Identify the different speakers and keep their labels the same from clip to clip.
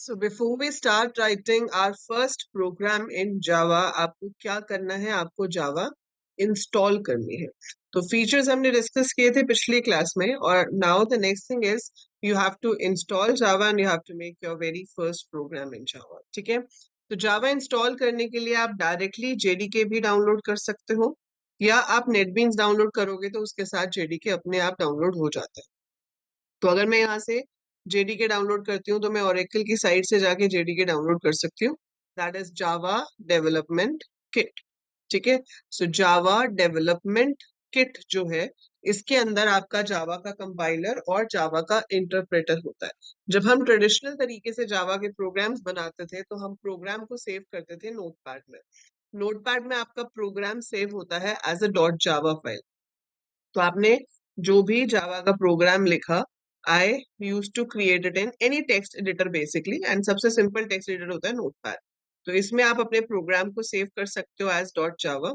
Speaker 1: So before we start writing our first program in Java, आपको क्या करना है? आपको Java इंस्टॉल करनी है। तो फीचर्स हमने डिस्कस किए थे पिछली क्लास में, और now the next thing is you have to install Java and you have to make your very first program in Java। ठीक है, तो Java इंस्टॉल करने के लिए आप डायरेक्टली JDK भी डाउनलोड कर सकते हो, या आप नेटबीन्स डाउनलोड करोगे तो उसके साथ JDK अपने आप डाउनलोड हो जाता है। तो अगर मैं यहाँ से JDK डाउनलोड करती हूँ तो मैं ओरेकल की साइट से जाके JDK डाउनलोड कर सकती हूँ। That is Java development kit. ठीक है, सो जावा डेवलपमेंट किट जो है, इसके अंदर आपका जावा का कंपाइलर और जावा का इंटरप्रेटर होता है। जब हम ट्रेडिशनल तरीके से जावा के प्रोग्राम्स बनाते थे तो हम प्रोग्राम को सेव करते थे नोटपैड में। नोटपैड में आपका प्रोग्राम सेव होता है as a dot Java file. तो आपने जो भी जावा का प्रोग्राम लिखा, I use to create it in any text editor basically, and सबसे सिंपल टेक्स्ट एडिटर होता है नोटपैड। तो इसमें आप अपने प्रोग्राम को सेव कर सकते हो एज डॉट जावा।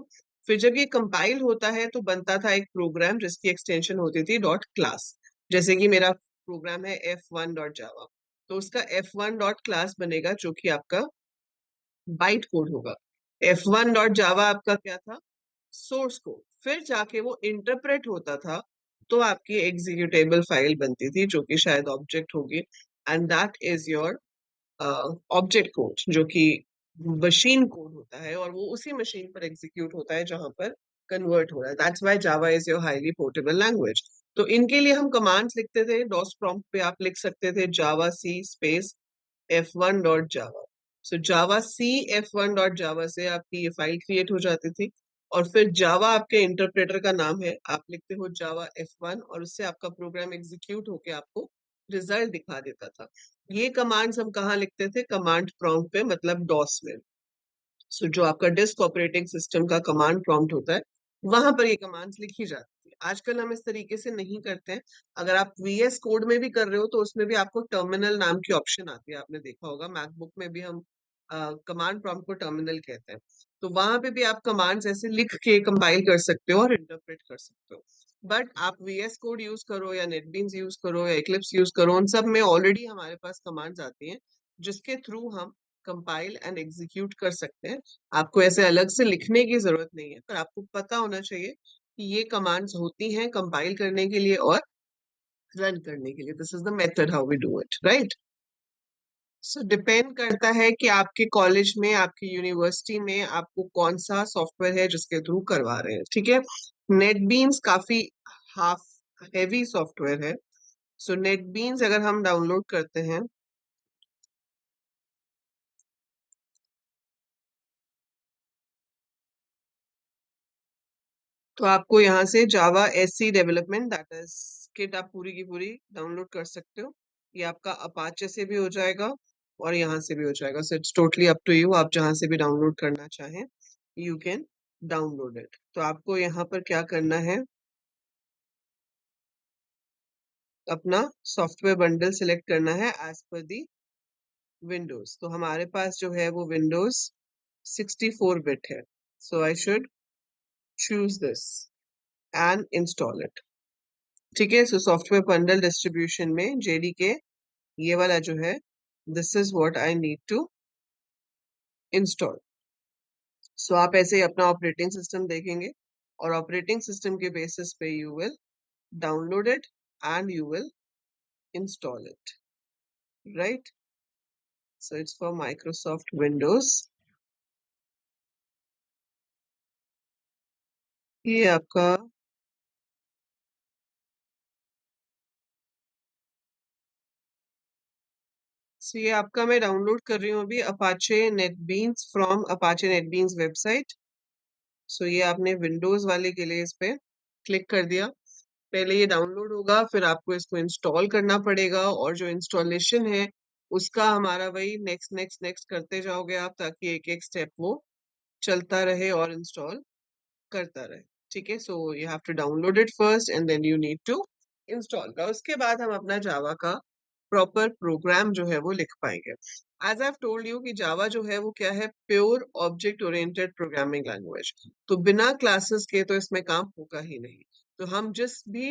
Speaker 1: फिर जब ये कंपाइल होता है तो बनता था एक प्रोग्राम जिसकी एक्सटेंशन होती थी डॉट क्लास। जैसे कि मेरा प्रोग्राम है F1 डॉट जावा, तो उसका F1 डॉट क्लास बनेगा जो कि आपका बाइट कोड होगा। F1 डॉट जावा आपका क्या था? Source code. फिर जाके वो इंटरप्रेट होता था तो आपकी एग्जीक्यूटेबल फाइल बनती थी जो कि शायद ऑब्जेक्ट होगी, and that is your object code, जो कि मशीन कोड होता है, और वो उसी मशीन पर एग्जीक्यूट होता है जहां पर कन्वर्ट हो रहा है। That's why Java is your highly portable language. तो इनके लिए हम कमांड्स लिखते थे। डॉस प्रॉम्प्ट पे आप लिख सकते थे जावा सी स्पेस F1 डॉट जावा। सो जावा सी F1 डॉट जावा से आपकी ये फाइल क्रिएट हो जाती थी, और फिर जावा आपके इंटरप्रेटर का नाम है। आप लिखते हो जावा F1 और उससे आपका प्रोग्राम एग्जीक्यूट होके आपको रिजल्ट दिखा देता था। ये कमांड्स हम कहाँ लिखते थे? कमांड प्रॉम्प्ट पे, मतलब डॉस में। सो जो आपका डिस्क ऑपरेटिंग सिस्टम का कमांड प्रॉम्प्ट होता है, वहां पर ये कमांड्स लिखी जाती है। आजकल हम इस तरीके से नहीं करते हैं। अगर आप VS कोड में भी कर रहे हो तो उसमें भी आपको टर्मिनल नाम की ऑप्शन आती है, आपने देखा होगा। मैकबुक में भी हम कमांड प्रॉम्प्ट को टर्मिनल कहते हैं। तो वहां पे भी आप कमांड्स ऐसे लिख के कंपाइल कर सकते हो और इंटरप्रेट कर सकते हो। बट आप VS कोड यूज करो या नेटबीन्स यूज करो या इक्लिप्स यूज करो, उन सब में ऑलरेडी हमारे पास कमांड्स आती हैं जिसके थ्रू हम कंपाइल एंड एग्जीक्यूट कर सकते हैं। आपको ऐसे अलग से लिखने की जरूरत नहीं है, पर आपको पता होना चाहिए कि ये कमांड्स होती हैं कंपाइल करने के लिए और रन करने के लिए। This is the method how we do it, right? So depend करता है कि आपके कॉलेज में, आपकी यूनिवर्सिटी में आपको कौन सा सॉफ्टवेयर है जिसके थ्रू करवा रहे हैं। ठीक है, नेटबीन्स काफी हाफ हैवी सॉफ्टवेयर है। सो नेटबीन्स अगर हम डाउनलोड करते हैं तो आपको यहाँ से जावा SC development, that is kit, आप पूरी की पूरी डाउनलोड कर सकते हो। ये आपका अपाचे से भी हो जाएगा और यहाँ से भी हो जाएगा। So it's totally up to you, आप जहाँ से भी डाउनलोड करना चाहें यू कैन डाउनलोड इट। तो आपको यहाँ पर क्या करना है, अपना सॉफ्टवेयर बंडल सिलेक्ट करना है एज पर दी विंडोज। तो हमारे पास जो है वो विंडोज 64 बिट है। So I should choose this and install it. ठीक है, सो सॉफ्टवेयर बंडल डिस्ट्रीब्यूशन में JDK ये वाला जो है, this is what I need to install. So आप ऐसे ही अपना ऑपरेटिंग सिस्टम देखेंगे और ऑपरेटिंग सिस्टम के बेसिस पे you will download it and you will install it, right? So it's for Microsoft Windows. ये आपका ये आपका मैं डाउनलोड कर रही हूँ अभी Apache NetBeans from Apache NetBeans website. So ये आपने विंडोज वाले के लिए इस पे क्लिक कर दिया। पहले ये डाउनलोड होगा, फिर आपको इसको इंस्टॉल करना पड़ेगा, और जो इंस्टॉलेशन है उसका हमारा वही नेक्स्ट नेक्स्ट नेक्स्ट करते जाओगे आप, ताकि एक एक स्टेप वो चलता रहे और इंस्टॉल करता रहे। ठीक है, so you have to download it first and then you need to install का। उसके बाद हम अपना जावा का प्रॉपर प्रोग्राम जो है वो लिख पाएंगे। एज आई टोल्ड यू कि जावा जो है वो क्या है? Pure object oriented programming language. तो बिना क्लासेस के तो इसमें काम होगा ही नहीं। तो हम जिस भी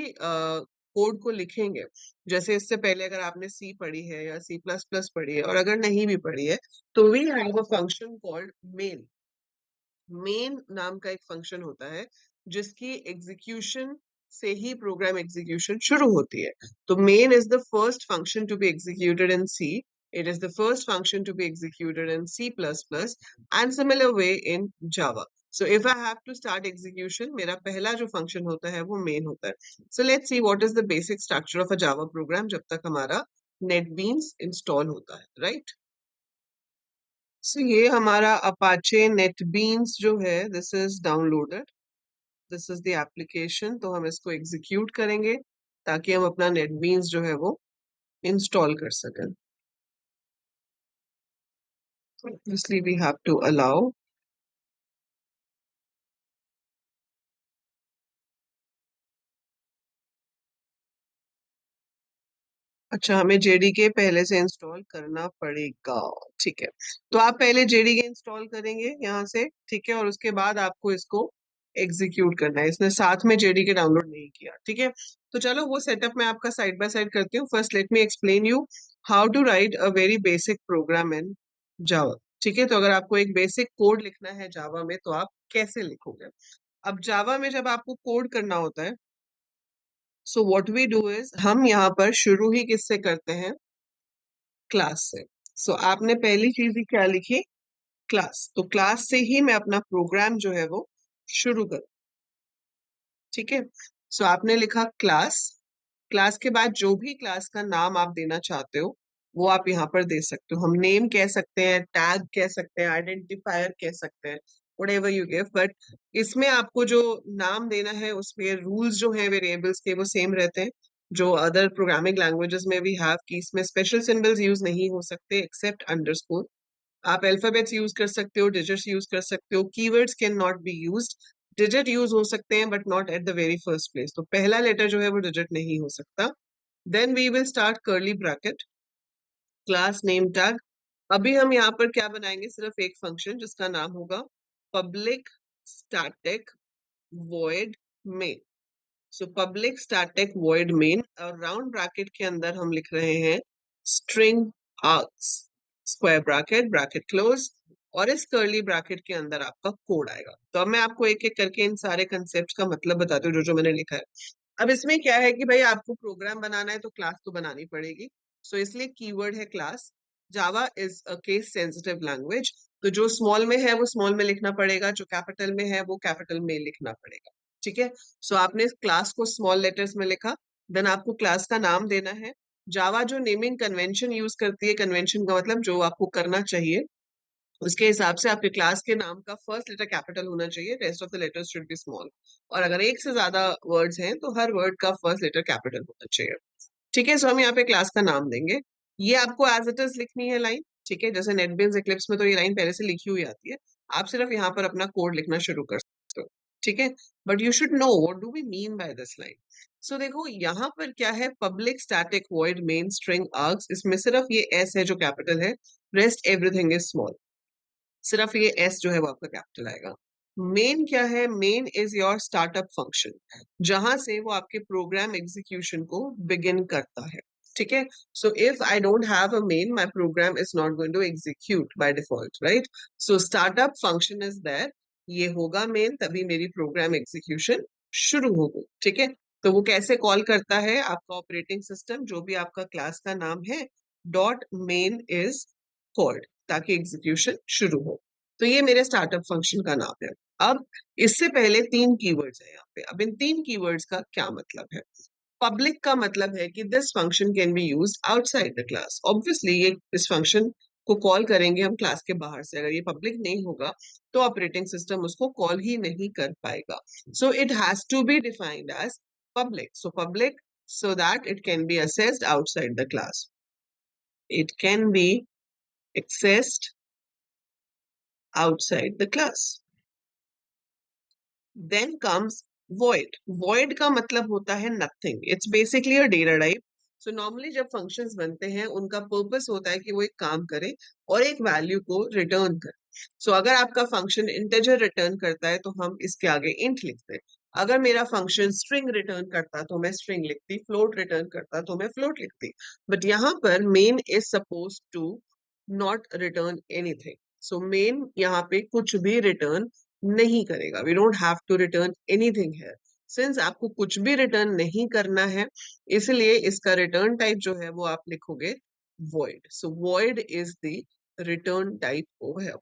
Speaker 1: कोड को लिखेंगे, जैसे इससे पहले अगर आपने सी पढ़ी है या सी प्लस प्लस पढ़ी है, और अगर नहीं भी पढ़ी है, तो we have a function called main. Main नाम का एक फंक्शन होता है जिसकी एग्जीक्यूशन से ही प्रोग्राम एग्जीक्यूशन शुरू होती है। तो main is the first function to be executed in C, it is the first function to be executed in C plus plus and similar way in Java. So if I have to start execution, मेरा पहला जो function होता है वो main होता है। So let's see what is the basic structure of a Java programme जब तक हमारा नेटबीन्स इंस्टॉल होता है, राइट? सो ये हमारा अपाचे नेटबीन्स जो है, this is downloaded, this is the application. तो हम इसको एग्जीक्यूट करेंगे ताकि हम अपना नेटबीन्स जो है वो इंस्टॉल कर सकें। Obviously we have to allow। अच्छा, हमें जेडीके पहले से इंस्टॉल करना पड़ेगा, ठीक है। तो आप पहले जेडीके इंस्टॉल करेंगे यहाँ से, ठीक है, और उसके बाद आपको इसको एग्जीक्यूट करना है। इसने साथ में जेडीके डाउनलोड नहीं किया, ठीक है। तो चलो वो सेटअप मैं आपका साइड बाय साइड करती हूँ। First let me explain you how to write a very basic program in Java, ठीक है। तो अगर आपको एक बेसिक कोड लिखना है जावा में, तो आप कैसे लिखोगे? अब जावा में जब आपको कोड करना होता है, so what we do is, हम यहाँ पर शुरू ही किससे करते हैं? क्लास से। सो आपने पहली चीज ही क्या लिखी? क्लास। तो क्लास से ही मैं अपना प्रोग्राम जो है वो शुरू करूँ, ठीक है। सो आपने लिखा क्लास। क्लास के बाद जो भी क्लास का नाम आप देना चाहते हो वो आप यहाँ पर दे सकते हो। हम नेम कह सकते हैं, टैग कह सकते हैं, आइडेंटिफायर कह सकते हैं, whatever you give, बट इसमें आपको जो नाम देना है उसमें रूल्स जो है वेरिएबल्स के वो सेम रहते हैं जो अदर प्रोग्रामिंग लैंग्वेजेस में भी हैव, कि इसमें स्पेशल सिंबल्स यूज नहीं हो सकते एक्सेप्ट अंडरस्कोर। आप अल्फाबेट्स यूज कर सकते हो, डिजिट्स यूज कर सकते हो, keywords can not be used. Digit use हो सकते हैं but not at the very first place, तो पहला लेटर जो है वो डिजिट नहीं हो सकता। Then we will start curly bracket, class name tag. अभी हम यहाँ पर क्या बनाएंगे? सिर्फ एक फंक्शन जिसका नाम होगा public static void main. So public static void main, और राउंड ब्रैकेट के अंदर हम लिख रहे हैं string args, square bracket, bracket close, और इस कर्ली ब्रैकेट के अंदर आपका कोड आएगा। तो अब मैं आपको एक एक करके इन सारे कंसेप्ट का मतलब बताती हूँ जो जो मैंने लिखा है। अब इसमें क्या है कि भाई आपको प्रोग्राम बनाना है तो क्लास तो बनानी पड़ेगी, सो इसलिए कीवर्ड है class. Java is a case sensitive language, तो जो स्मॉल में है वो स्मॉल में लिखना पड़ेगा, जो कैपिटल में है वो कैपिटल में लिखना पड़ेगा, ठीक है। सो आपने क्लास को स्मॉल लेटर्स में लिखा, देन आपको क्लास का नाम देना है। जावा जो नेमिंग कन्वेंशन यूज करती है, कन्वेंशन का मतलब जो आपको करना चाहिए, उसके हिसाब से आपके क्लास के नाम का फर्स्ट लेटर कैपिटल होना चाहिए, rest of the letters should be small. और अगर एक से ज्यादा वर्ड्स हैं तो हर वर्ड का फर्स्ट लेटर कैपिटल होना चाहिए, ठीक है। सो हम यहाँ पे क्लास का नाम देंगे। ये आपको एज इट इज लिखनी है लाइन, ठीक है। जैसे नेटबीन्स इक्लिप्स में तो ये लाइन पहले से लिखी हुई आती है, आप सिर्फ यहाँ पर अपना कोड लिखना शुरू कर सकते हो, ठीक है। But you should know what do we mean by this line. So देखो यहाँ पर क्या है, public static void main string args, इसमें सिर्फ ये एस है जो कैपिटल है, रेस्ट एवरीथिंग इज स्मॉल। सिर्फ ये एस जो है वो आपका कैपिटल आएगा। मेन क्या है? Main is your startup function, जहां से वो आपके प्रोग्राम एग्जीक्यूशन को बिगिन करता है, ठीक है। So if I don't have a main, my program is not going to execute by default, right. So startup function is there, ये होगा मेन, तभी मेरी प्रोग्राम एग्जीक्यूशन शुरू होगी, ठीक है। तो वो कैसे कॉल करता है? आपका ऑपरेटिंग सिस्टम जो भी आपका क्लास का नाम है, डॉट मेन इज कॉल्ड, ताकि एग्जीक्यूशन शुरू हो। तो ये मेरे स्टार्टअप फंक्शन का नाम है। अब इससे पहले तीन कीवर्ड्स है यहाँ पे। अब इन तीन कीवर्ड्स का क्या मतलब है? पब्लिक का मतलब है कि this function can be used outside the class. Obviously ये इस फंक्शन को कॉल करेंगे हम क्लास के बाहर से, अगर ये पब्लिक नहीं होगा तो ऑपरेटिंग सिस्टम उसको कॉल ही नहीं कर पाएगा। So it has to be defined as public. So public, so that it can be accessed outside the class. It can be accessed outside the class. Then comes void. Void का मतलब होता है nothing. It's basically a data type. So normally जब functions बनते हैं उनका purpose होता है कि वो एक काम करे और एक value को return करे. So अगर आपका function integer return करता है तो हम इसके आगे int लिखते हैं। अगर मेरा फंक्शन स्ट्रिंग रिटर्न करता तो मैं स्ट्रिंग लिखती, फ्लोट रिटर्न करता तो मैं फ्लोट लिखती, बट यहाँ पर main is suppose to not return anything. So main यहाँ पे कुछ भी रिटर्न नहीं करेगा, we don't have to return anything है। सिंस आपको कुछ भी रिटर्न नहीं करना है, इसलिए इसका रिटर्न टाइप जो है वो आप लिखोगे void. So void is the return type over here.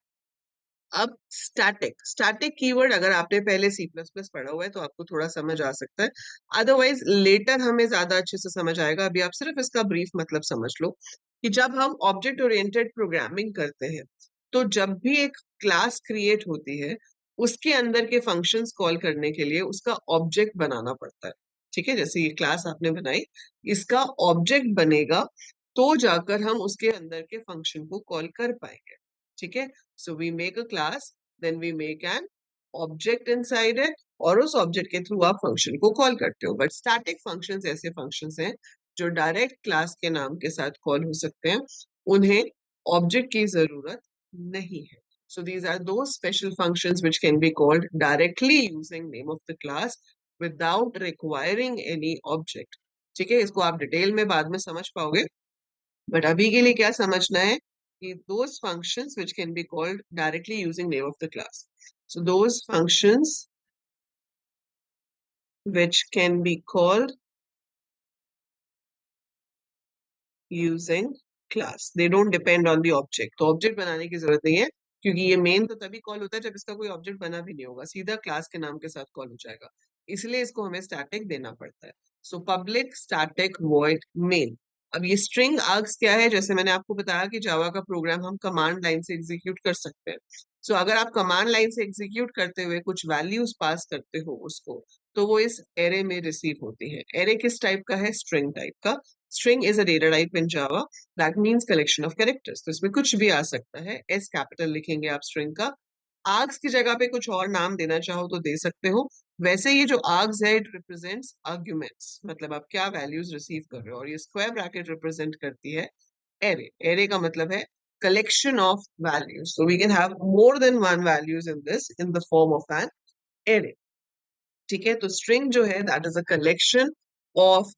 Speaker 1: अब स्टैटिक कीवर्ड अगर आपने पहले सी प्लस प्लस पढ़ा हुआ है तो आपको थोड़ा समझ आ सकता है, अदरवाइज लेटर हमें ज्यादा अच्छे से समझ आएगा। अभी आप सिर्फ इसका ब्रीफ मतलब समझ लो कि जब हम ऑब्जेक्ट ओरिएंटेड प्रोग्रामिंग करते हैं तो जब भी एक क्लास क्रिएट होती है उसके अंदर के फंक्शंस कॉल करने के लिए उसका ऑब्जेक्ट बनाना पड़ता है। ठीक है, जैसे ये क्लास आपने बनाई, इसका ऑब्जेक्ट बनेगा तो जाकर हम उसके अंदर के फंक्शन को कॉल कर पाएंगे। ठीक है, so we make a class, then we make an object inside it, और उस ऑब्जेक्ट के थ्रू आप फंक्शन को कॉल करते हो। बट स्टैटिक फंक्शंस ऐसे फंक्शंस हैं जो डायरेक्ट क्लास के नाम के साथ कॉल हो सकते हैं, उन्हें ऑब्जेक्ट की जरूरत नहीं है। So these are those special functions which can be called directly using name of the class without requiring any object. ठीक है, इसको आप डिटेल में बाद में समझ पाओगे, बट अभी के लिए क्या समझना है कि those functions which can be called directly using name of the class. So those functions which can be called using class, they don't depend on the object. तो ऑब्जेक्ट बनाने की जरूरत नहीं है, क्योंकि ये मेन तो तभी कॉल होता है जब इसका कोई ऑब्जेक्ट बना भी नहीं होगा, सीधा क्लास के नाम के साथ कॉल हो जाएगा, इसलिए इसको हमें स्टैटिक देना पड़ता है। सो पब्लिक स्टैटिक वॉइड मेन। अब ये स्ट्रिंग आर्ग्स क्या है, जैसे मैंने आपको बताया कि जावा का प्रोग्राम हम कमांड लाइन से एग्जीक्यूट कर सकते हैं। सो अगर आप कमांड लाइन से एग्जीक्यूट करते हुए कुछ वैल्यूज पास करते हो उसको, तो वो इस एरे में रिसीव होती है। एरे किस टाइप का है? स्ट्रिंग टाइप का। String is a data type in Java that means collection of characters. तो इसमें कुछ भी आ सकता है, एस कैपिटल लिखेंगे आप स्ट्रिंग का। आर्ग्स की जगह पे कुछ और नाम देना चाहो तो दे सकते हो। वैसे ये जो आर्ग्स है इट रिप्रेजेंट्स आर्ग्यूमेंट्स, मतलब आप क्या वैल्यूज रिसीव कर रहे हो, और ये स्क्वायर ब्रैकेट रिप्रेजेंट करती है एरे। एरे का मतलब है collection of values, so we can have more than one values in this in the form of an array. ठीक है, तो स्ट्रिंग जो है that is a collection of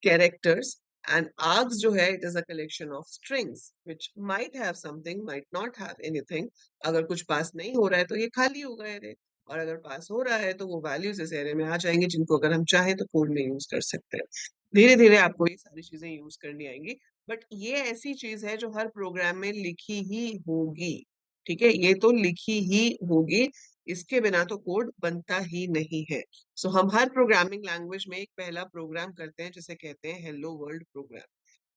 Speaker 1: characters, and args जो है it is a collection of strings which might have something, might not have anything. अगर कुछ पास नहीं हो रहा है तो ये खाली होगा एरे, और अगर पास हो रहा है तो वो वैल्यूज इस एरे में आ जाएंगे, जिनको अगर हम चाहें तो कोड में यूज कर सकते हैं। धीरे धीरे आपको ये सारी चीजें यूज करनी आएंगी, बट ये ऐसी चीज है जो हर प्रोग्राम में लिखी ही होगी। ठीक है, ये तो लिखी ही होगी, इसके बिना तो कोड बनता ही नहीं है। सो हम हर प्रोग्रामिंग लैंग्वेज में एक पहला प्रोग्राम करते हैं जिसे कहते हैं हेलो वर्ल्ड प्रोग्राम,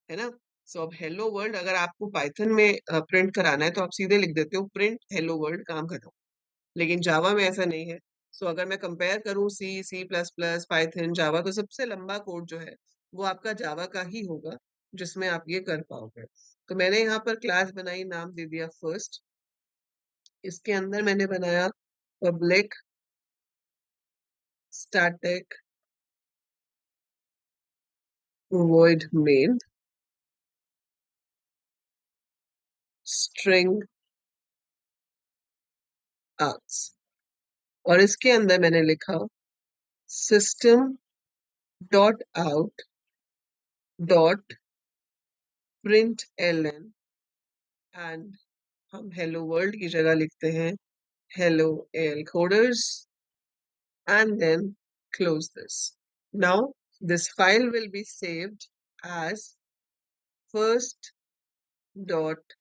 Speaker 1: है ना। सो अब हेलो वर्ल्ड अगर आपको पाइथन में प्रिंट कराना है तो आप सीधे लिख देते हो प्रिंट हेलो वर्ल्ड, काम खत्म। लेकिन जावा में ऐसा नहीं है। सो अगर मैं कंपेयर करूं सी, सी प्लस प्लस, पाइथन, जावा, तो सबसे लंबा कोड जो है वो आपका जावा का ही होगा जिसमें आप ये कर पाओगे। तो मैंने यहाँ पर क्लास बनाई, नाम दे दिया फर्स्ट। इसके अंदर मैंने बनाया public static void main string args, और इसके अंदर मैंने लिखा system dot out dot println, and हम hello world की जगह लिखते हैं hello AL coders, and then close this. Now this file will be saved as first dot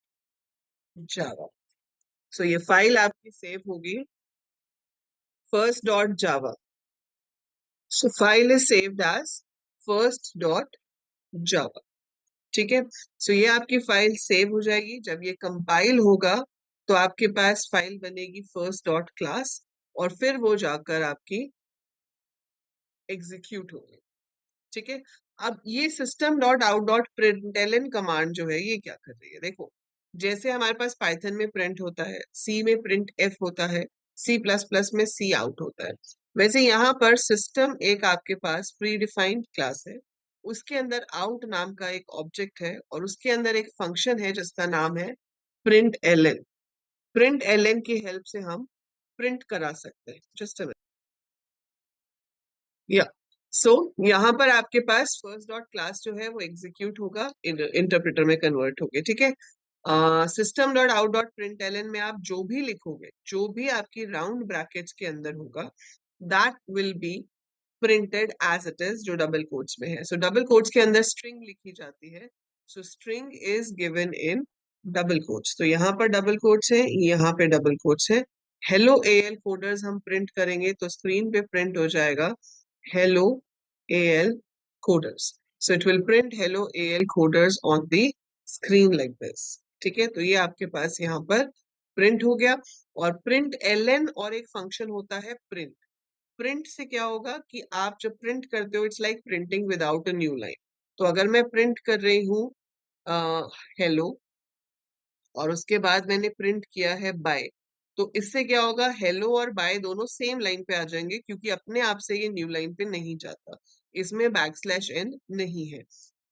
Speaker 1: java. So ये फाइल आपकी सेव होगी first dot java. So file is saved as first dot java. ठीक है, सो ये आपकी file save हो जाएगी। जब ये कंपाइल होगा तो आपके पास फाइल बनेगी फर्स्ट डॉट क्लास, और फिर वो जाकर आपकी एग्जीक्यूट होगी। ठीक है, अब ये system dot out dot println command जो है ये क्या कर रही है, देखो। जैसे हमारे पास पाइथन में प्रिंट होता है, सी में प्रिंट एफ होता है, सी प्लस प्लस में सी आउट होता है, वैसे यहाँ पर सिस्टम एक आपके पास प्री डिफाइंड क्लास है, उसके अंदर आउट नाम का एक ऑब्जेक्ट है, और उसके अंदर एक फंक्शन है जिसका नाम है print L N. Print L N की हेल्प से हम प्रिंट करा सकते हैं। जस्ट या सो यहाँ पर आपके पास फर्स्ट डॉट क्लास जो है वो एग्जीक्यूट होगा, इंटरप्रेटर में कन्वर्ट होगे, ठीक है। System dot out dot println में आप जो भी लिखोगे, जो भी आपकी राउंड ब्रैकेट्स के अंदर होगा, that will be printed as it is, जो डबल कोट्स में है। सो डबल कोट्स के अंदर स्ट्रिंग लिखी जाती है, सो string is given in double quotes. तो यहाँ पर डबल कोट्स है, यहाँ पे डबल कोट्स है। हेलो एएल कोडर्स हम प्रिंट करेंगे तो स्क्रीन पे प्रिंट हो जाएगा hello AL coders. So it will print hello AL coders on the screen like this. ठीक है, तो ये आपके पास यहाँ पर प्रिंट हो गया। और प्रिंट ln और एक फंक्शन होता है प्रिंट। प्रिंट से क्या होगा कि आप जब प्रिंट करते हो, it's like printing without a new line. तो अगर मैं प्रिंट कर रही हूँ हेलो और उसके बाद मैंने प्रिंट किया है बाय, तो इससे क्या होगा, हेलो और बाय दोनों सेम लाइन पे आ जाएंगे, क्योंकि अपने आप से ये न्यू लाइन पे नहीं जाता, इसमें बैकस्लैश एन नहीं है।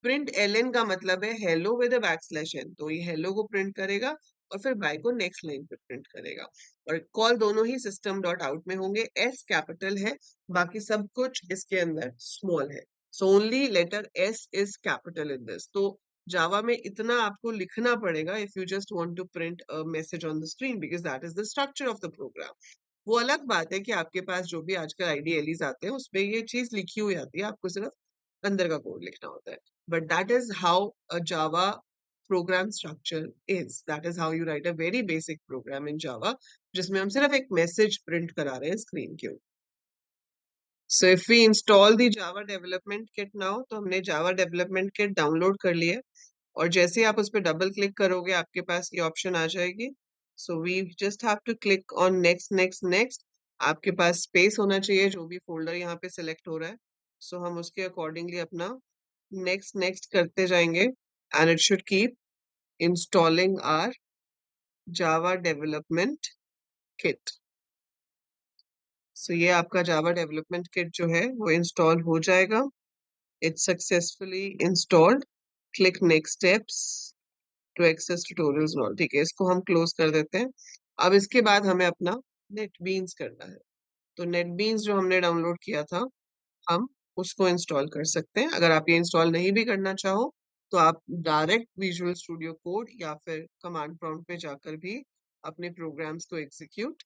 Speaker 1: प्रिंट एल एन का मतलब है हेलो विद बैकस्लैश एन, तो ये हेलो को प्रिंट करेगा और फिर बाय को नेक्स्ट लाइन पे प्रिंट करेगा। और कॉल दोनों ही सिस्टम डॉट आउट में होंगे। एस कैपिटल है, बाकी सब कुछ इसके अंदर स्मॉल है। So only letter S is capital in this. तो जावा में इतना आपको लिखना पड़ेगा if you just want to print a message on the screen, because that is the structure of the program. वो अलग बात है कि आपके पास जो भी आजकल आईडीएलईज आते हैं उसमें ये चीज लिखी हुई आती है, आपको सिर्फ अंदर का कोड लिखना होता है। But that is how a Java program structure is, that is how you write a very basic program in Java, जिसमें हम सिर्फ एक मैसेज प्रिंट करा रहे हैं स्क्रीन के ऊपर। So if we install the Java development kit now, तो हमने जावा डेवलपमेंट किट डाउनलोड कर लिया है। और जैसे ही आप उस पर डबल क्लिक करोगे आपके पास ये ऑप्शन आ जाएगी। So we just have to click on next next next. आपके पास स्पेस होना चाहिए जो भी फोल्डर यहाँ पे सिलेक्ट हो रहा है। सो हम उसके अकॉर्डिंगली अपना नेक्स्ट नेक्स्ट करते जाएंगे and it should keep installing our Java development kit. So ये आपका जावा डेवलपमेंट किट जो है वो इंस्टॉल हो जाएगा। It's successfully installed. Click next steps to access tutorials और, ठीक है, इसको हम क्लोज कर देते हैं। अब इसके बाद हमें अपना नेटबीन्स करना है। तो नेटबीन्स जो हमने डाउनलोड किया था, हम उसको इंस्टॉल कर सकते हैं। अगर आप ये इंस्टॉल नहीं भी करना चाहो तो आप डायरेक्ट विजुअल स्टूडियो कोड या फिर कमांड प्रॉम्प्ट पे जाकर भी अपने प्रोग्राम्स को एग्जीक्यूट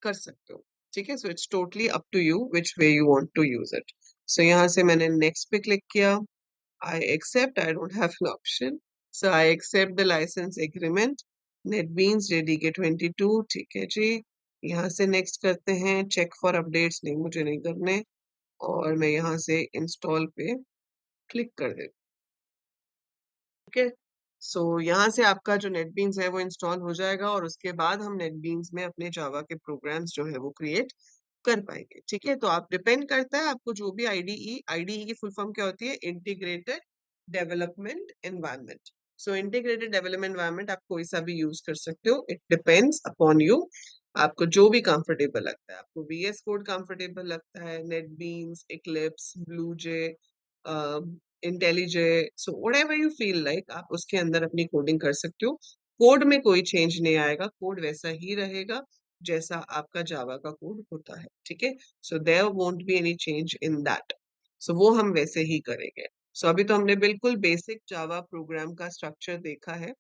Speaker 1: कर सकते हो, ठीक है। So it's totally up to you which way you want to use it. So यहाँ से मैंने नेक्स्ट पे क्लिक किया। I accept, I don't have an option. So I accept the license agreement. NetBeans JDK 22, ठीक है जी। यहाँ से next करते हैं। चेक फॉर अपडेट्स नहीं, मुझे नहीं करने। और मैं यहाँ से इंस्टॉल पे क्लिक कर देती हूँ, ठीक है। सो यहाँ से आपका जो नेटबीन्स है वो इंस्टॉल हो जाएगा और उसके बाद हम नेटबीन्स में अपने जावा के प्रोग्राम्स जो है वो क्रिएट कर पाएंगे, ठीक है। तो आप डिपेंड करता है आपको जो भी आईडीई की फुल फॉर्म क्या होती है, इंटीग्रेटेड डेवलपमेंट एनवायरनमेंट। सो इंटीग्रेटेड डेवलपमेंट एनवायरनमेंट आप कोई सा भी यूज कर सकते हो, इट डिपेंड्स अपॉन यू। आपको जो भी कंफर्टेबल लगता है, आपको वीएस कोड कंफर्टेबल लगता है, NetBeans, Eclipse, BlueJ, IntelliJ, so whatever you feel like आप उसके अंदर अपनी कोडिंग कर सकते हो। कोड में कोई चेंज नहीं आएगा, कोड वैसा ही रहेगा जैसा आपका जावा का कोड होता है, ठीक है। So there won't be any change in that. So वो हम वैसे ही करेंगे। सो अभी तो हमने बिल्कुल बेसिक जावा प्रोग्राम का स्ट्रक्चर देखा है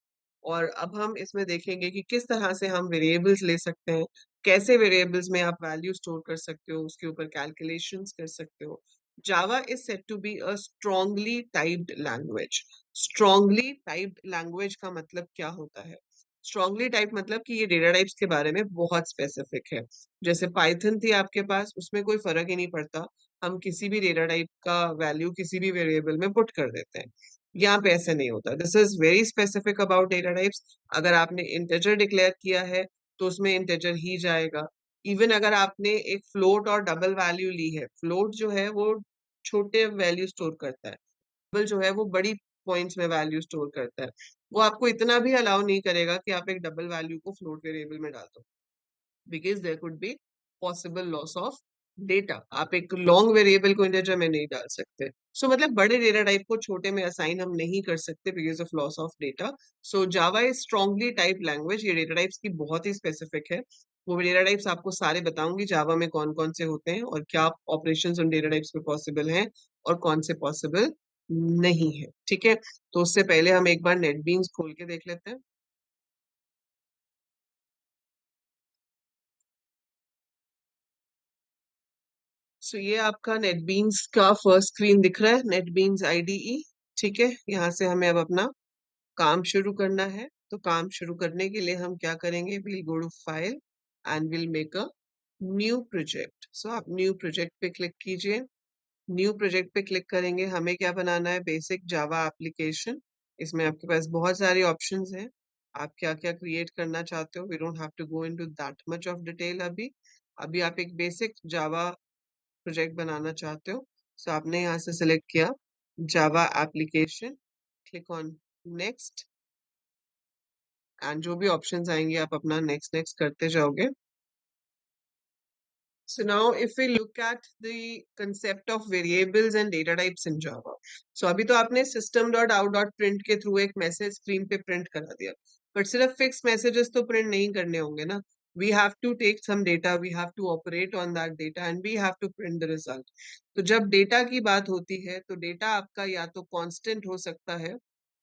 Speaker 1: और अब हम इसमें देखेंगे कि किस तरह से हम वेरिएबल्स ले सकते हैं, कैसे वेरिएबल्स में आप वैल्यू स्टोर कर सकते हो, उसके ऊपर कैलकुलेशंस कर सकते हो। Java is said to be a strongly typed language. Strongly typed language का मतलब क्या होता है? Strongly typed मतलब कि ये डेटा टाइप्स के बारे में बहुत स्पेसिफिक है। जैसे पाइथन थी आपके पास, उसमें कोई फर्क ही नहीं पड़ता, हम किसी भी डेटा टाइप का वैल्यू किसी भी वेरिएबल में पुट कर देते हैं। यहाँ पे ऐसा नहीं होता। This is very specific about data types. अगर आपने इंटेजर डिक्लेयर किया है तो उसमें इंटेजर ही जाएगा। इवन अगर आपने एक फ्लोट और डबल वैल्यू ली है, फ्लोट जो है वो छोटे वैल्यू स्टोर करता है, डबल जो है वो बड़ी पॉइंट्स में वैल्यू स्टोर करता है। वो आपको इतना भी अलाउ नहीं करेगा कि आप एक डबल वैल्यू को फ्लोट वेरिएबल में डाल दो, because there could be possible loss of data. आप एक लॉन्ग वेरिएबल को इंटीजर में नहीं डाल सकते। सो मतलब बड़े डेटा टाइप को छोटे में असाइन हम नहीं कर सकते because of loss of data. So Java is strongly type language, ये डेटा टाइप्स की बहुत ही स्पेसिफिक है। वो डेटा टाइप्स आपको सारे बताऊंगी जावा में कौन कौन से होते हैं और क्या ऑपरेशंस उन डेटा टाइप्स में पॉसिबल हैं और कौन से पॉसिबल नहीं है। ठीक है, तो उससे पहले हम एक बार नेटबीन्स खोल के देख लेते हैं। सो ये आपका नेटबीन्स का फर्स्ट स्क्रीन दिख रहा है, नेटबीन्स आईडीई। ठीक है, यहाँ से हमें अब अपना काम शुरू करना है। तो काम शुरू करने के लिए हम क्या करेंगे, will go to file and will make a new project. So आप न्यू प्रोजेक्ट पे क्लिक कीजिए। न्यू प्रोजेक्ट पे क्लिक करेंगे, हमें क्या बनाना है, बेसिक जावा एप्लीकेशन। इसमें आपके पास बहुत सारे ऑप्शंस हैं, आप क्या क्या क्रिएट करना चाहते हो। We don't have to go into that much of detail अभी। अभी आप एक बेसिक जावा प्रोजेक्ट बनाना चाहते हो। सो आपने यहाँ से सिलेक्ट किया Java application, click on next, and जो भी ऑप्शंस आएंगे आप अपना नेक्स्ट नेक्स्ट करते जाओगे। So now if we look at the concept of variables and data types in Java. So अभी तो आपने system.out.print के थ्रू एक मैसेज स्क्रीन पे प्रिंट करा दिया, बट सिर्फ फिक्स मैसेजेस तो प्रिंट नहीं करने होंगे ना। We have to take some data, we have to operate on that data and we have to print the result. तो जब डेटा की बात होती है तो डेटा आपका या तो कांस्टेंट हो सकता है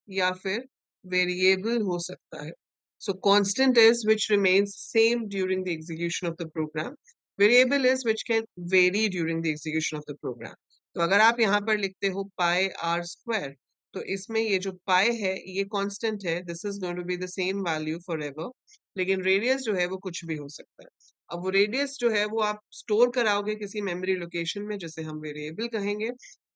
Speaker 1: या फिर वेरिएबल हो सकता है। So constant is which remains same during the execution of the program. Variable is which can vary during the execution of the program. तो अगर आप यहाँ पर लिखते हो पाई आर स्क्वायर, तो इसमें ये जो पाई है ये कांस्टेंट है, this is going to be the same value forever. लेकिन रेडियस जो है वो कुछ भी हो सकता है। अब वो रेडियस जो है वो आप स्टोर कराओगे किसी मेमोरी लोकेशन में, जिसे हम वेरिएबल कहेंगे।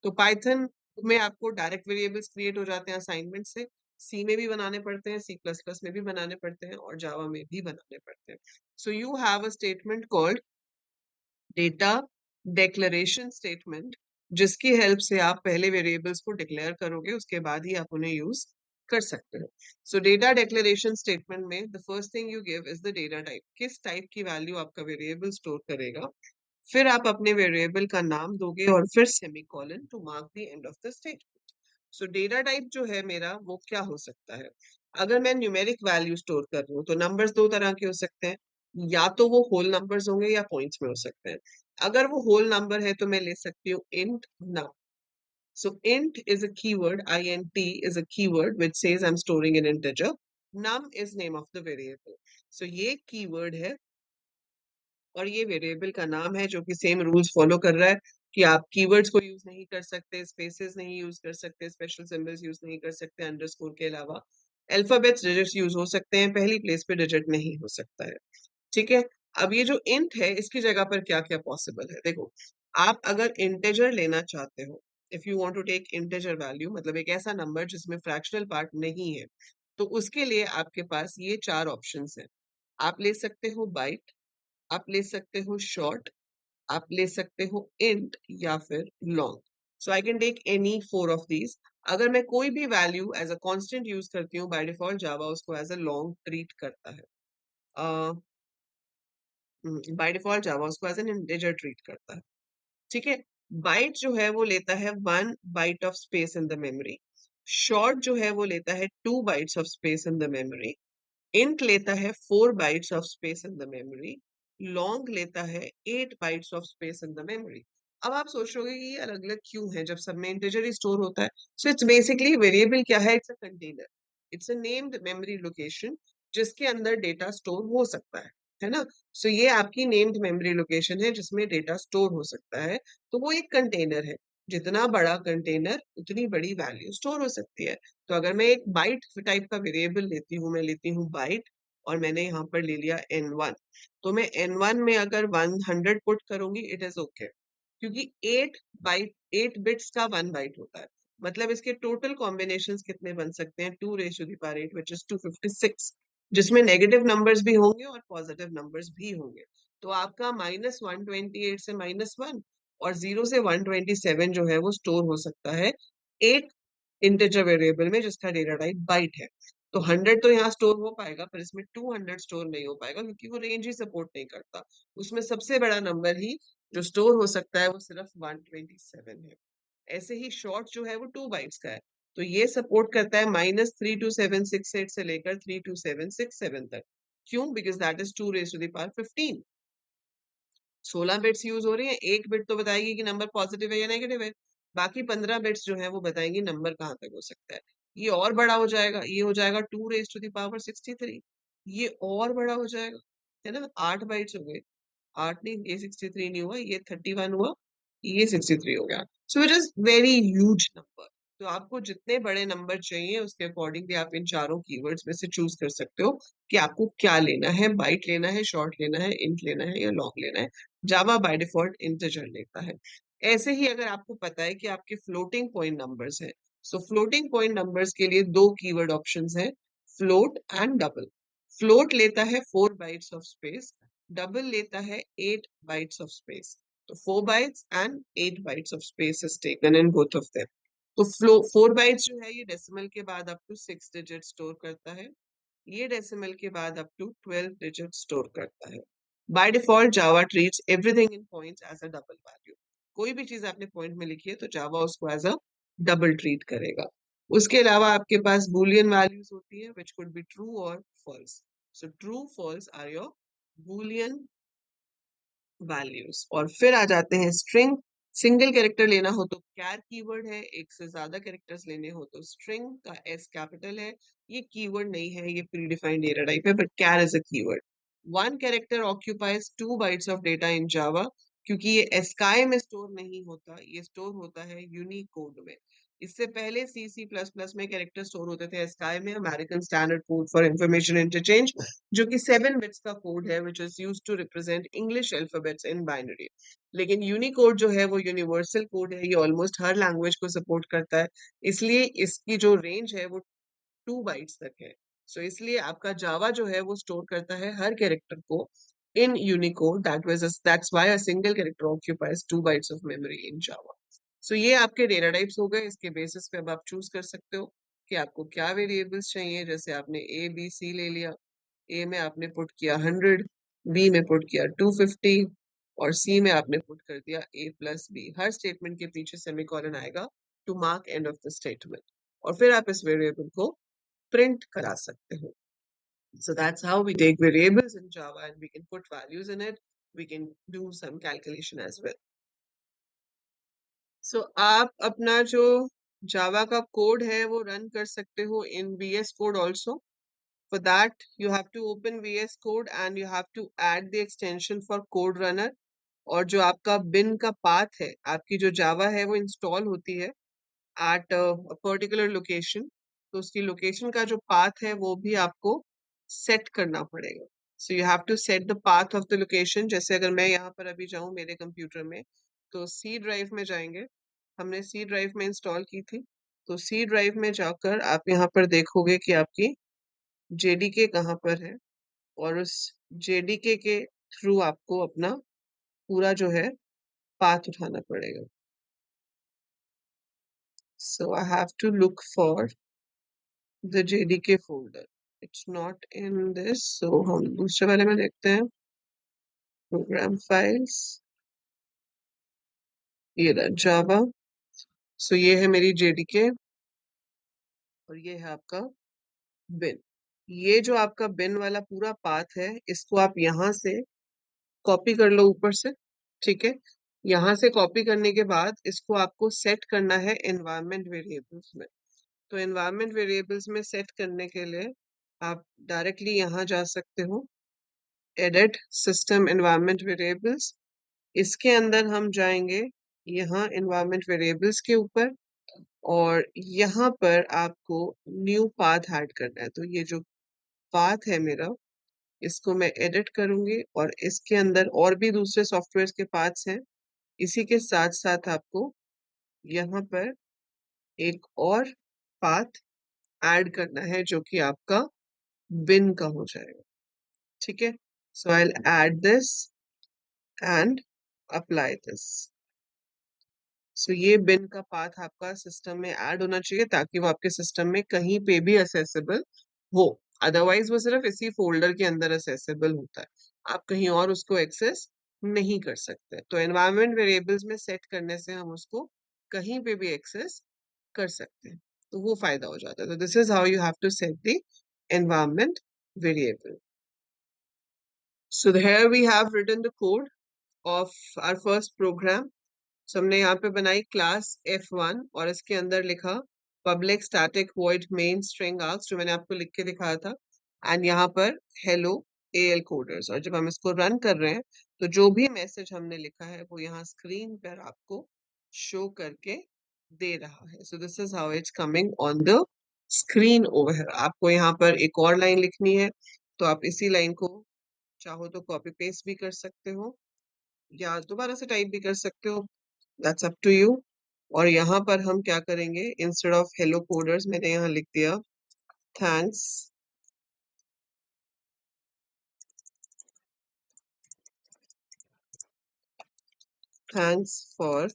Speaker 1: तो पाइथन में आपको डायरेक्ट वेरिएबल्स क्रिएट हो जाते हैं असाइनमेंट से, सी में भी बनाने पड़ते हैं, सी प्लस प्लस में भी बनाने पड़ते हैं और जावा में भी बनाने पड़ते हैं। सो you have a statement called data declaration statement, जिसकी हेल्प से आप पहले वेरिएबल्स को डिक्लेयर करोगे, उसके बाद ही आप उन्हें यूज कर सकते हो। सो डेटा डेक्लेरेशन स्टेटमेंट में the first thing you give is the data type, किस टाइप की वैल्यू आपका वेरिएबल स्टोर करेगा। फिर आप अपने वेरिएबल का नाम दोगे और फिर semicolon to mark the end of the statement. So data type जो है मेरा वो क्या हो सकता है। अगर मैं न्यूमेरिक वैल्यू स्टोर कर रही हूँ तो नंबर्स दो तरह के हो सकते हैं, या तो वो होल नंबर्स होंगे या पॉइंट्स में हो सकते हैं। अगर वो होल नंबर है तो मैं ले सकती हूँ int num. So int is a keyword, int is a keyword which says I'm storing an integer. Num is name of the variable. So ये keyword है और ये वेरिएबल का नाम है, जो कि सेम रूल्स फॉलो कर रहा है कि आप कीवर्ड्स को यूज नहीं कर सकते, स्पेसेस नहीं यूज कर सकते, स्पेशल सिंबल्स यूज नहीं कर सकते, अंडरस्कोर के अलावा अल्फाबेट्स डिजिट्स यूज हो सकते हैं, पहली प्लेस पे डिजिट नहीं हो सकता है। ठीक है, अब ये जो इंट है इसकी जगह पर क्या क्या पॉसिबल है, देखो। आप अगर इंटेजर लेना चाहते हो, if you want to take integer value, मतलब एक ऐसा नंबर जिसमें फ्रैक्शनल पार्ट नहीं है, तो उसके लिए आपके पास ये चार ऑप्शंस हैं। आप ले सकते हो बाइट, आप ले सकते हो शॉर्ट, आप ले सकते हो इंट, या फिर long. So I can take any four of these. अगर मैं कोई भी value as a constant use करती हूँ, बाय डिफॉल्ट जावा उसको एज अ लॉन्ग ट्रीट करता है। बाय डिफॉल्ट जावा उसको एज एन इंटीजर ट्रीट करता है। ठीक है, बाइट जो है वो लेता है 1 byte of space in the memory. Short जो है वो लेता है 2 bytes of space in the memory. Int लेता है 4 bytes of space in the memory. Long लेता है 8 bytes of space in the memory. अब आप सोचोगे कि ये अलग अलग क्यों है जब सब में इंटीजर ही स्टोर होता है। सो इट्स बेसिकली वेरिएबल क्या है, it's a container, it's a named memory location जिसके अंदर डेटा स्टोर हो सकता है ना। सो ये आपकी नेम्ड मेमोरी लोकेशन है जिसमें डेटा स्टोर हो सकता है। तो वो एक कंटेनर है, जितना बड़ा कंटेनर उतनी बड़ी वैल्यू स्टोर हो सकती है। तो अगर मैं एक बाइट टाइप का वेरिएबल लेती हूँ, मैं लेती हूँ बाइट, और मैंने यहाँ पर ले लिया n1, तो मैं n1 में अगर 100 पुट करूंगी इट इज ओके, क्योंकि 8 बिट्स का 1 बाइट होता है। मतलब इसके टोटल कॉम्बिनेशंस कितने बन सकते हैं, 2 raised to the power 8 which is 256, जिसमें नेगेटिव नंबर्स भी होंगे और पॉजिटिव नंबर्स भी होंगे। तो आपका -128 से -1 और 0 से 127 जो है वो स्टोर हो सकता है एक इंटीजर वेरिएबल में जिसका डेटा टाइप बाइट है। तो 100 तो यहाँ स्टोर हो पाएगा, पर इसमें 200 स्टोर नहीं हो पाएगा क्योंकि वो रेंज ही सपोर्ट नहीं करता। उसमें सबसे बड़ा नंबर ही जो स्टोर हो सकता है वो सिर्फ 127 है। ऐसे ही शॉर्ट जो है वो 2 बाइट्स का है, तो ये सपोर्ट करता है -32768 से लेकर 32767 तक। क्यों? Because that is 2 raised to the power 15। 16 bits use हो रही है, एक बिट तो बताएगी कि नंबर पॉजिटिव है या नेगेटिव है, बाकी 15 बिट्स जो है वो बताएंगी नंबर कहाँ तक हो सकता है। ये और बड़ा हो जाएगा, ये हो जाएगा 2 raised to the power 63। ये और बड़ा हो जाएगा, है ना, 8 बाइट्स हो गए। 8 नहीं, ये 63 नहीं हुआ, ये 31 हुआ, ये 63 हो गया। So it is very huge number. तो आपको जितने बड़े नंबर चाहिए उसके अकॉर्डिंगली आप इन चारों कीवर्ड्स में से चूज कर सकते हो कि आपको क्या लेना है, बाइट लेना है, शॉर्ट लेना है, इंट लेना है या लॉन्ग लेना है। जावा बाय डिफॉल्ट इंटीजर लेता है। ऐसे ही अगर आपको पता है कि आपके फ्लोटिंग पॉइंट नंबर्स हैं, सो फ्लोटिंग पॉइंट नंबर्स के लिए दो कीवर्ड ऑप्शंस हैं, फ्लोट एंड डबल। फ्लोट लेता है 4 बाइट्स ऑफ स्पेस, डबल लेता है 8 बाइट्स ऑफ स्पेस। तो 4 bytes and 8 bytes of space is taken in both of them. तो फ्लो 4 बाइट्स जो है ये डेसिमल के बाद अप टू 6 डिजिट स्टोर करता है, ये डेसिमल के बाद अप टू 12 डिजिट स्टोर करता है। By default Java treats everything in points as a double value. कोई भी चीज आपने पॉइंट में लिखी है तो जावा उसको एज अ डबल ट्रीट करेगा। उसके अलावा आपके पास बूलियन वैल्यूज होती है विच कुड बी ट्रू और false. So true false are your boolean values. और फिर आ जाते हैं स्ट्रिंग। सिंगल कैरेक्टर लेना हो तो कैर कीवर्ड है, एक से ज्यादा कैरेक्टर्स लेने हो तो स्ट्रिंग का एस कैपिटल है। ये कीवर्ड नहीं है, ये प्री डिफाइंड डेटा टाइप है, but char is a keyword. One character occupies 2 bytes of data in Java. क्योंकि ये एस्काई में स्टोर नहीं होता, ये स्टोर होता है यूनिकोड में। इससे पहले सी सी प्लस प्लस में कैरेक्टर स्टोर होते थे एस्काई में, American standard code for information interchange, जो कि 7 बिट्स का कोड है which is used to represent English alphabets in binary. लेकिन यूनिकोड जो है वो यूनिवर्सल कोड है, ये ऑलमोस्ट हर लैंग्वेज को सपोर्ट करता है, इसलिए इसकी जो रेंज है वो 2 बाइट्स तक है। सो इसलिए आपका जावा जो है वो स्टोर करता है हर कैरेक्टर को in Unicode. That's why a single character occupies 2 bytes of memory in Java. So ये आपके डेटा टाइप्स हो गए। इसके बेसिस पे अब आप चूज कर सकते हो कि आपको क्या वेरिएबल्स चाहिए। जैसे आपने ए बी सी ले लिया, ए में आपने पुट किया 100, बी में पुट किया 250 और सी में आपने पुट कर दिया a प्लस बी। हर स्टेटमेंट के पीछे सेमीकोलन आएगा to mark end of the statement, और फिर आप इस वेरिएबल को प्रिंट करा सकते हो। So that's how we take variables in Java and we can put values in it. We can do some calculation as well. So आप अपना जो जावा का कोड है वो रन कर सकते हो in VS Code also. For that, you have to open VS Code and you have to add the extension for Code Runner. और जो आपका bin का path है, आपकी जो Java है वो install होती है at a particular location, तो उसकी location का जो path है वो भी आपको set करना पड़ेगा। So you have to set the path of the location। जैसे अगर मैं यहाँ पर अभी जाऊँ मेरे कंप्यूटर में, तो C ड्राइव में जाएंगे, हमने C ड्राइव में इंस्टॉल की थी, तो C ड्राइव में जाकर आप यहाँ पर देखोगे कि आपकी जेडीके कहाँ पर है, और उस जेडीके के थ्रू आपको अपना पूरा जो है पाथ उठाना पड़ेगा। So I have to look for the JDK folder. It's not in this, so हम दूसरे वाले में देखते हैं, प्रोग्राम फाइल्स, ये रहा जावा। सो ये है मेरी जेडीके और ये है आपका बिन। ये जो आपका बिन वाला पूरा पाथ है इसको आप यहाँ से कॉपी कर लो ऊपर से, ठीक है। यहाँ से कॉपी करने के बाद इसको आपको सेट करना है एनवायरनमेंट वेरिएबल्स में। तो एनवायरनमेंट वेरिएबल्स में सेट करने के लिए आप डायरेक्टली यहाँ जा सकते हो, एडिट सिस्टम एनवायरनमेंट वेरिएबल्स। इसके अंदर हम जाएंगे यहाँ एनवायरनमेंट वेरिएबल्स के ऊपर, और यहाँ पर आपको न्यू पाथ ऐड करना है। तो ये जो पाथ है मेरा, इसको मैं एडिट करूंगी और इसके अंदर और भी दूसरे सॉफ्टवेयर के पाथ्स हैं। इसी के साथ साथ आपको यहाँ पर एक और पाथ ऐड करना है जो कि आपका बिन का हो जाएगा, ठीक है। So I will add this and apply this. So ये बिन का पाथ आपका सिस्टम में ऐड होना चाहिए ताकि वो आपके सिस्टम में कहीं पे भी असेसेबल हो। अदरवाइज वो सिर्फ इसी फोल्डर के अंदर असेसेबल होता है, आप कहीं और उसको एक्सेस नहीं कर सकते। तो एनवायरनमेंट वेरिएबल्स में सेट करने से हम उसको कहीं पे भी एक्सेस कर सकते हैं, तो वो फायदा हो जाता है। तो this is how you have to set the environment variable. So here we have written the code of our first program. So हमने यहाँ पे बनाई क्लास F1 और इसके अंदर लिखा public static void main string arcs, जो मैंने आपको लिख के दिखाया था, एंड यहाँ पर हेलो AL कोडर्स। और जब हम इसको रन कर रहे हैं तो जो भी मैसेज हमने लिखा है वो यहाँ स्क्रीन पर आपको शो करके दे रहा है। So this is how it's coming on the screen over here. आपको यहाँ पर एक और लाइन लिखनी है, तो आप इसी लाइन को चाहो तो कॉपी पेस्ट भी कर सकते हो या दोबारा से टाइप भी कर सकते हो, दैट्स अप टू यू। और यहाँ पर हम क्या करेंगे, इंस्टेड ऑफ हेलो कोडर्स मैंने यहाँ लिख दिया थैंक्स थैंक्स फॉर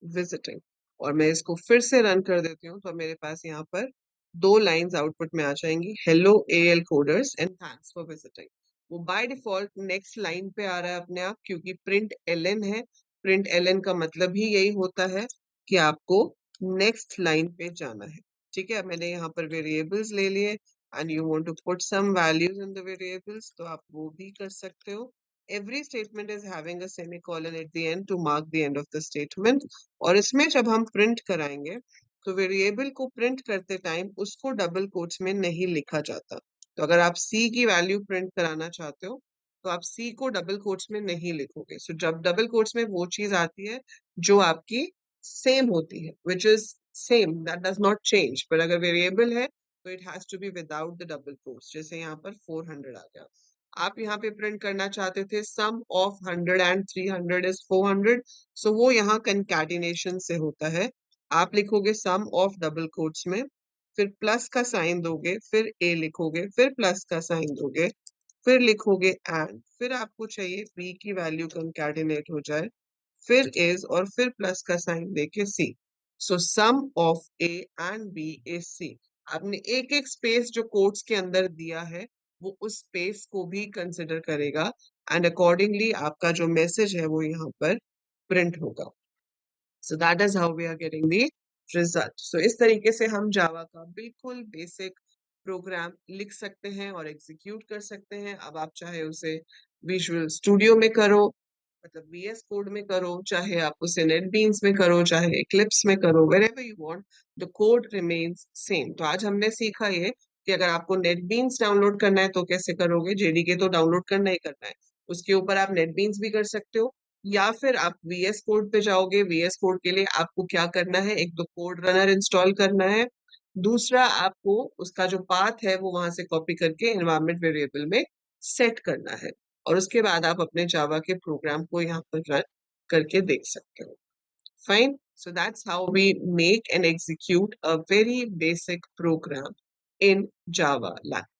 Speaker 1: विजिटिंग। और मैं इसको फिर से रन कर देती हूँ तो मेरे पास यहाँ पर दो लाइंस आउटपुट में आ जाएंगी, hello AL coders and thanks for visiting. वो बाय डिफॉल्ट नेक्स्ट लाइन पे आ रहा है अपने आप, क्योंकि प्रिंट LN है। प्रिंट LN का मतलब ही यही होता है कि आपको नेक्स्ट लाइन पे जाना है। ठीक है, मैंने यहाँ पर वेरिएबल्स ले लिए and you want to put some values in the variables, तो आप वो भी कर सकते हो। Every statement is having a semicolon at the end to mark the end of the statement। और इसमें जब हम प्रिंट कराएंगे तो वेरिएबल को प्रिंट करते टाइम उसको डबल कोट्स में नहीं लिखा जाता। तो अगर आप C की वैल्यू प्रिंट कराना चाहते हो तो आप C को डबल कोट्स में नहीं लिखोगे। सो जब डबल कोट्स में वो चीज आती है जो आपकी सेम होती है, which is same, that does not change. पर अगर वेरिएबल है तो it has to be without the double quotes. जैसे यहाँ पर 400 आ गया, आप यहाँ पे प्रिंट करना चाहते थे सम ऑफ 100 एंड 300 इज 400, सो वो यहाँ कंकैटिनेशन से होता है। आप लिखोगे सम ऑफ डबल कोट्स में, फिर प्लस का साइन दोगे, फिर A लिखोगे, फिर प्लस का साइन दोगे, फिर लिखोगे एंड, फिर आपको चाहिए B की वैल्यू कंकैटिनेट हो जाए, फिर इज और फिर प्लस का साइन देके C। So sum of A and B is C। आपने एक एक स्पेस जो कोट्स के अंदर दिया है वो उस स्पेस को भी कंसिडर करेगा एंड अकॉर्डिंगली आपका जो मैसेज है वो यहाँ पर प्रिंट होगा। So that is how we are getting the result. So इस तरीके से हम जावा का बिल्कुल बेसिक प्रोग्राम लिख सकते हैं और एग्जीक्यूट कर सकते हैं। अब आप चाहे उसे विजुअल स्टूडियो में करो, मतलब VS कोड में करो, चाहे आप उसे नेटबीन्स में करो, चाहे एक्लिप्स में करो, wherever you want, the code remains same। तो आज हमने सीखा ये कि अगर आपको नेटबीन्स डाउनलोड करना है तो कैसे करोगे, JDK तो डाउनलोड करना ही करना है, उसके ऊपर आप नेटबीन्स भी कर सकते हो, या फिर आप VS कोड पे जाओगे। VS कोड के लिए आपको क्या करना है, एक तो कोड रनर इंस्टॉल करना है, दूसरा आपको उसका जो पाथ है वो वहां से कॉपी करके एनवायरमेंट वेरिएबल में सेट करना है, और उसके बाद आप अपने जावा के प्रोग्राम को यहाँ पर रन करके देख सकते हो। Fine, so that's how we make and execute a very basic program in Java language।